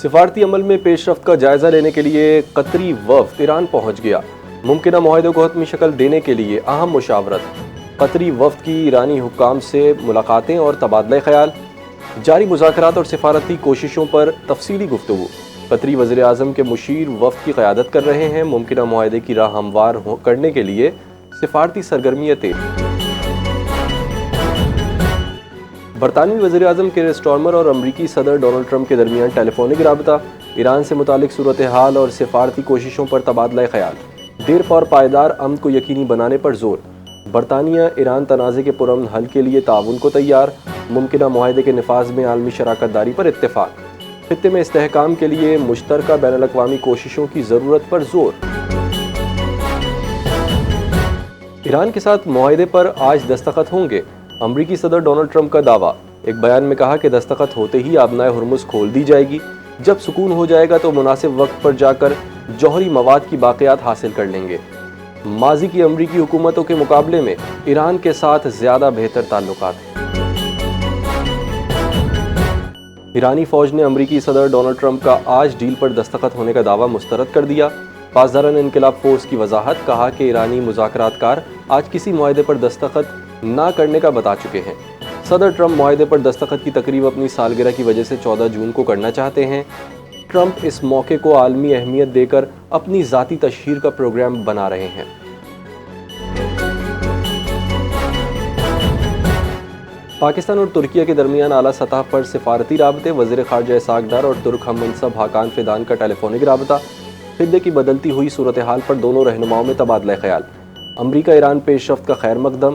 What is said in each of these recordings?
سفارتی عمل میں پیش رفت کا جائزہ لینے کے لیے قطری وفد ایران پہنچ گیا۔ ممکنہ معاہدے کو حتمی شکل دینے کے لیے اہم مشاورت۔ قطری وفد کی ایرانی حکام سے ملاقاتیں اور تبادلہ خیال، جاری مذاکرات اور سفارتی کوششوں پر تفصیلی گفتگو۔ قطری وزیر اعظم کے مشیر وفد کی قیادت کر رہے ہیں۔ ممکنہ معاہدے کی راہ ہموار کرنے کے لیے سفارتی سرگرمیاں تیز۔ برطانوی وزیر اعظم کیئر سٹارمر اور امریکی صدر ڈونلڈ ٹرمپ کے درمیان ٹیلی فونک رابطہ، ایران سے متعلق صورتحال اور سفارتی کوششوں پر تبادلہ خیال، دیر پا اور پائیدار امن کو یقینی بنانے پر زور۔ برطانیہ ایران تنازع کے پرامن حل کے لیے تعاون کو تیار، ممکنہ معاہدے کے نفاذ میں عالمی شراکت داری پر اتفاق، خطے میں استحکام کے لیے مشترکہ بین الاقوامی کوششوں کی ضرورت پر زور۔ ایران کے ساتھ معاہدے پر آج دستخط ہوں گے، امریکی صدر ڈونلڈ ٹرمپ کا دعویٰ۔ ایک بیان میں کہا کہ دستخط ہوتے ہی آبنائے ہرمز کھول دی جائے گی، جب سکون ہو جائے گا تو مناسب وقت پر جا کر جوہری مواد کی باقیات حاصل کر لیں گے۔ ماضی کی امریکی حکومتوں کے مقابلے میں ایران کے ساتھ زیادہ بہتر تعلقات ہیں۔ ایرانی فوج نے امریکی صدر ڈونلڈ ٹرمپ کا آج ڈیل پر دستخط ہونے کا دعویٰ مسترد کر دیا۔ پاسداران انقلاب فورس کی وضاحت، کہا کہ ایرانی مذاکرات کار آج کسی معاہدے پر دستخط نہ کرنے کا بتا چکے ہیں۔ صدر ٹرمپ معاہدے پر دستخط کی تقریب اپنی سالگرہ کی وجہ سے 14 جون کو کرنا چاہتے ہیں۔ ٹرمپ اس موقع کو عالمی اہمیت دے کر اپنی ذاتی تشہیر کا پروگرام بنا رہے ہیں۔ پاکستان اور ترکیہ کے درمیان اعلیٰ سطح پر سفارتی رابطے، وزیر خارجہ اسحاق ڈار اور ترک ہم منصب حاکان فیدان کا ٹیلی فونک رابطہ، خطے کی بدلتی ہوئی صورتحال پر دونوں رہنماؤں میں تبادلہ خیال۔ امریکہ ایران پیش رفت کا خیر مقدم،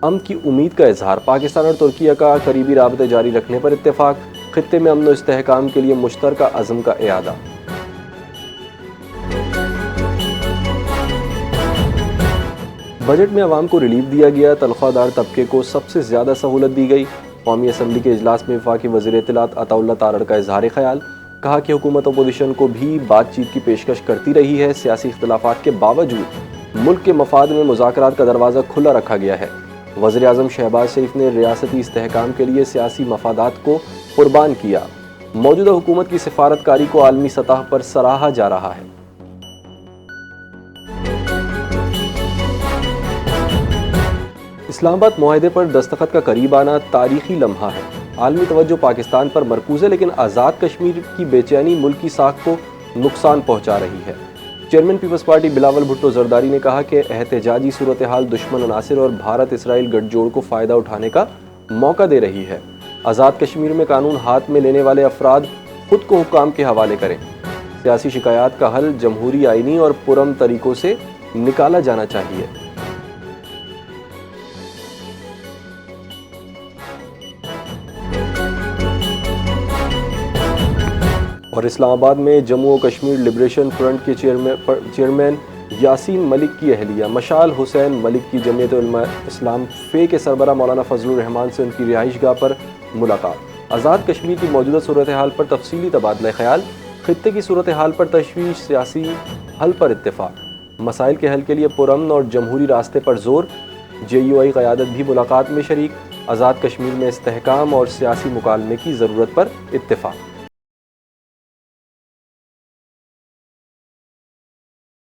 امن کی امید کا اظہار، پاکستان اور ترکیہ کا قریبی رابطے جاری رکھنے پر اتفاق، خطے میں امن و استحکام کے لیے مشترکہ عزم کا اعادہ۔ بجٹ میں عوام کو ریلیف دیا گیا، تنخواہ دار طبقے کو سب سے زیادہ سہولت دی گئی۔ قومی اسمبلی کے اجلاس میں وفاقی وزیر اطلاعات عطا اللہ تارڑ کا اظہار خیال، کہا کہ حکومت اپوزیشن کو بھی بات چیت کی پیشکش کرتی رہی ہے، سیاسی اختلافات کے باوجود ملک کے مفاد میں مذاکرات کا دروازہ کھلا رکھا گیا ہے۔ وزیر اعظم شہباز شریف نے ریاستی استحکام کے لیے سیاسی مفادات کو قربان کیا۔ موجودہ حکومت کی سفارت کاری کو عالمی سطح پر سراہا جا رہا ہے۔ اسلام آباد معاہدے پر دستخط کا قریب آنا تاریخی لمحہ ہے۔ عالمی توجہ پاکستان پر مرکوز ہے، لیکن آزاد کشمیر کی بے چینی ملک کی ساکھ کو نقصان پہنچا رہی ہے۔ چیئرمین پیپلز پارٹی بلاول بھٹو زرداری نے کہا کہ احتجاجی صورتحال دشمن عناصر اور بھارت اسرائیل گٹھ جوڑ کو فائدہ اٹھانے کا موقع دے رہی ہے۔ آزاد کشمیر میں قانون ہاتھ میں لینے والے افراد خود کو حکام کے حوالے کریں۔ سیاسی شکایات کا حل جمہوری، آئینی اور پرامن طریقوں سے نکالا جانا چاہیے۔ اور اسلام آباد میں جموں و کشمیر لبریشن فرنٹ کے چیئرمین یاسین ملک کی اہلیہ مشال حسین ملک کی جمعیت علماء اسلام فے کے سربراہ مولانا فضل الرحمان سے ان کی رہائش گاہ پر ملاقات۔ آزاد کشمیر کی موجودہ صورتحال پر تفصیلی تبادلہ خیال، خطے کی صورتحال پر تشویش، سیاسی حل پر اتفاق، مسائل کے حل کے لیے پرامن اور جمہوری راستے پر زور۔ JUI قیادت بھی ملاقات میں شریک، آزاد کشمیر میں استحکام اور سیاسی مکالمے کی ضرورت پر اتفاق۔